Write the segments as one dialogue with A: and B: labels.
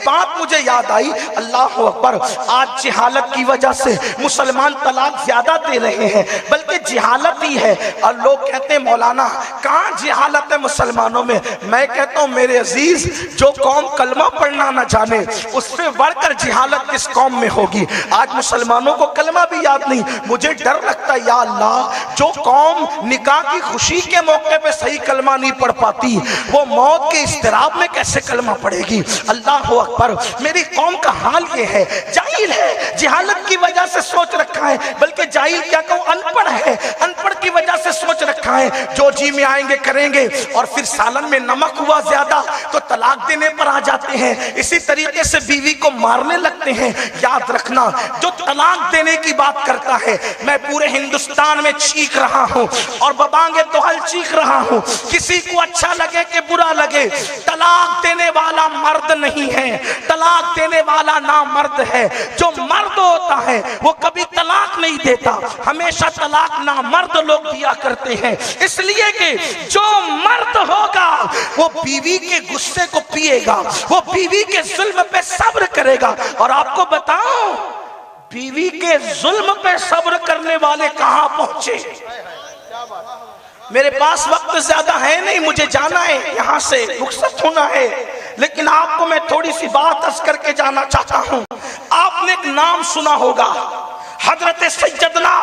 A: बात मुझे याद आई, अल्लाह अकबर, आज जिहालत की वजह से मुसलमान तलाक ज्यादा दे रहे हैं, बल्कि जिहालत ही है। और लोग कहते हैं मौलाना कहाँ जिहालत है मुसलमानों में। मैं कहता हूँ मेरे अजीज, जो कौम कलमा पढ़ना ना जाने उससे बढ़कर जिहालत किस कौम में होगी। आज मुसलमानों को कलमा भी याद नहीं। मुझे डर लगता है या अल्लाह, जो कौम निकाह की खुशी के मौके पे सही कलमा नहीं पढ़ पाती, वो मौत के इस्तिराब में कैसे कलमा पढ़ेगी। अल्लाह अकबर, मेरी कौम का हाल ये है, जाहिल है, जिहालत की वजह से सोच रखा है, बल्कि जाहिल क्या कहूँ, अनपढ़ है, अनपढ़ की वजह से सोच रखा है जो जी में आएंगे करेंगे। और फिर सालन में नमक हुआ ज्यादा तो तलाक देने पर आ जाते हैं, इसी तरीके से बीवी को मारने लगते हैं। याद रखना, जो तलाक देने की बात करता है, मैं पूरे हिंदुस्तान में चीख रहा हूं और बबांगे तोहल चीख रहा हूं, किसी को अच्छा लगे कि बुरा लगे, तलाक देने वाला मर्द नहीं है, तलाक देने वाला ना मर्द है। जो मर्द होता है वो कभी तलाक नहीं देता, हमेशा तलाक ना मर्द लोग दिया करते हैं, इसलिए कि जो मर्द होगा वो बीवी के गुस्से को पिएगा, वो बीवी के जुल्म पे सब्र करेगा। और आपको बताऊं, बीवी के जुल्म पे सब्र करने वाले कहां पहुंचे। मेरे पास वक्त ज्यादा है नहीं, मुझे जाना है, यहां से रुखसत होना है, लेकिन आपको मैं थोड़ी सी बात अर्ज करके जाना चाहता हूं। आपने एक नाम सुना होगा, हजरत सैयदना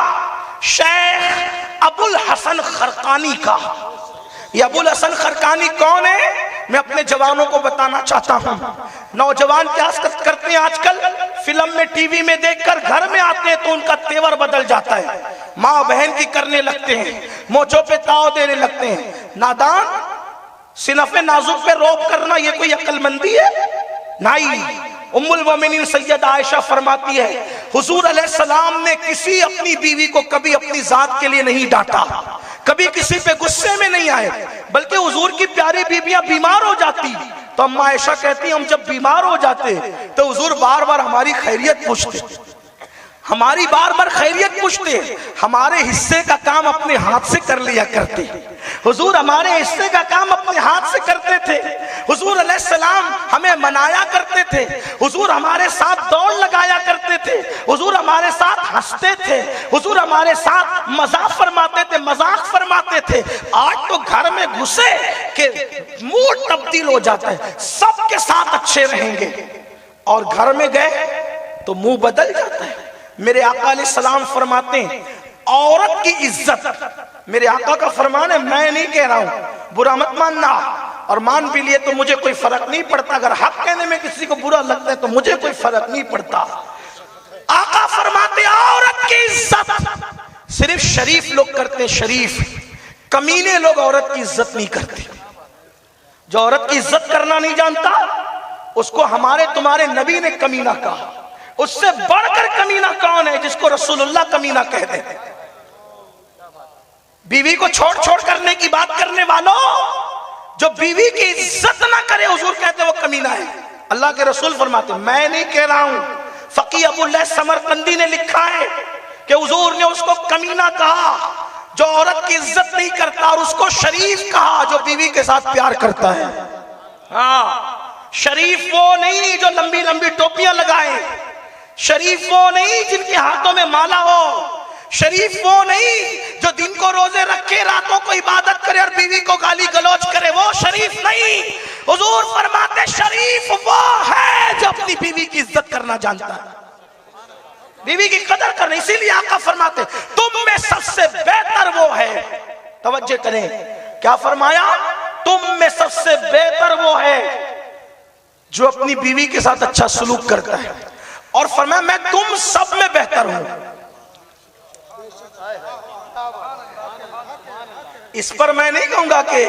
A: शेख अबुल हसन खरकानी का। ये अबुल हसन खरकानी कौन है, मैं अपने जवानों को बताना चाहता हूं। नौजवान क्या करते हैं आजकल, फिल्म में टीवी में देखकर घर में आते हैं तो उनका तेवर बदल जाता है, माँ बहन की करने लगते हैं, मोचों पे ताव देने लगते हैं। नादान, सिनफे नाजुक पे रौब करना ये कोई अक्लमंदी है? नहीं। उम्मुल मोमिनीन सैयदा आयशा फरमाती है, हुजूर अलैहिस्सलाम ने किसी अपनी बीवी को कभी अपनी जात के लिए नहीं डांटा, कभी किसी पे गुस्से में नहीं आए, बल्कि हुजूर की प्यारी बीबियां बीमार हो जाती तो अम्मा आयशा कहती, हम जब बीमार हो जाते तो हुजूर बार बार हमारी खैरियत पूछते, हमारी बार बार खैरियत पूछते, हमारे हिस्से का काम अपने हाथ से कर लिया करते, हुजूर हमारे हिस्से का काम अपने हाथ से करते थे, हुजूर अलैहिस्सलाम हमें मनाया करते थे, हुजूर हमारे साथ दौड़ लगाया करते थे, हुजूर हमारे साथ हंसते थे, हुजूर हमारे साथ मजाक फरमाते थे। आज तो घर में घुसे के मूड तब्दील हो जाता है, सबके साथ अच्छे रहेंगे, और घर में गए तो मुंह बदल जाता है। मेरे आका अलैहिस्सलाम फरमाते हैं, औरत की इज्जत, मेरे आका का फरमान है, मैं नहीं कह रहा हूं, बुरा मत मानना, और मान भी लिए तो मुझे कोई फर्क नहीं पड़ता, अगर हक कहने में किसी को बुरा लगता है तो मुझे कोई फर्क नहीं पड़ता। आका फरमाते औरत की इज्जत सिर्फ शरीफ लोग करते हैं, शरीफ, कमीने लोग औरत की इज्जत नहीं करते। जो औरत की इज्जत करना नहीं जानता उसको हमारे तुम्हारे नबी ने कमीना कहा। उससे बढ़कर कमीना कौन है, जिसको रसूलुल्लाह कमीना कहते हैं। बीवी को छोड़ छोड़ करने की बात करने वालों, जो बीवी की इज्जत ना करे, हुजूर कहते वो कमीना है। अल्लाह के रसूल फरमाते, मैं नहीं कह रहा हूं, फकी अबुल्लाह समरकंदी ने लिखा है कि हुजूर ने उसको कमीना कहा जो औरत की इज्जत नहीं करता, और उसको शरीफ कहा जो बीवी के साथ प्यार करता है। हाँ, शरीफ वो नहीं जो लंबी लंबी टोपियां लगाए, शरीफ वो नहीं जिनके हाथों में माला हो, शरीफ वो नहीं जो दिन को रोजे रखे रातों को इबादत करे और बीवी को गाली गलौज करे, वो शरीफ नहीं। हुजूर फरमाते शरीफ वो है जो अपनी बीवी की इज्जत करना जानता है, बीवी की कदर करना। इसीलिए आका फरमाते तुम में सबसे बेहतर वो है, तवज्जो करें क्या फरमाया, तुम में सबसे बेहतर वो है जो अपनी बीवी के साथ अच्छा सलूक करता है, और फरमाया मैं तुम सब में बेहतर हूं। इस पर मैं नहीं कहूंगा कि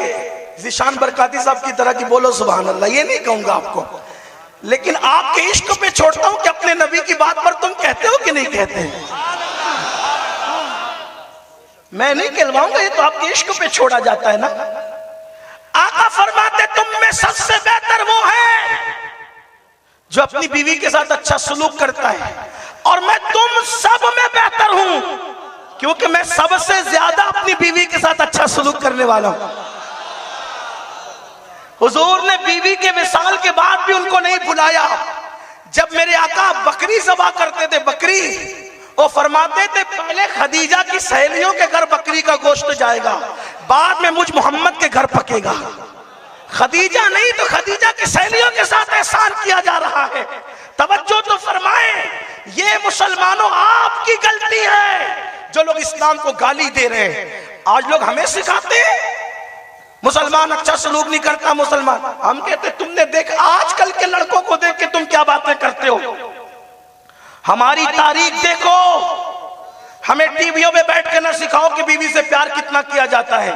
A: ज़ीशान बरकाती साहब की तरह की बोलो सुभान अल्लाह, ये नहीं कहूंगा आपको, लेकिन आपके इश्क पे छोड़ता हूं कि अपने नबी की बात पर तुम कहते हो कि नहीं कहते। मैं नहीं कहलवाऊंगा, ये तो आपके इश्क पे छोड़ा जाता है ना। आका फरमाते तुम में सबसे बेहतर वो है जो अपनी बीवी के साथ अच्छा सलूक करता है, और मैं तुम सब में बेहतर हूं क्योंकि मैं सबसे ज्यादा अपनी बीवी के साथ अच्छा सलूक करने वाला हूं। हुजूर ने बीवी के विसाल के बाद भी उनको नहीं भुलाया। जब मेरे आका बकरी ज़बा करते थे, बकरी, वो फरमाते थे पहले खदीजा की सहेलियों के घर बकरी का गोश्त जाएगा, बाद में मुझ मोहम्मद के घर पकेगा। खदीजा नहीं तो खदीजा की सहेलियों के साथ एहसान किया जा रहा है। तवज्जो तो फरमाए, ये मुसलमानों आपकी गलती है जो लोग इस्लाम को गाली दे रहे हैं। आज लोग हमें सिखाते हैं मुसलमान अच्छा सलूक नहीं करता, मुसलमान। हम कहते तुमने देख आजकल के लड़कों को देख के तुम क्या बातें करते हो, हमारी तारीख देखो। हमें टीवियों में बैठ के ना सिखाओ कि बीवी से प्यार कितना किया जाता है।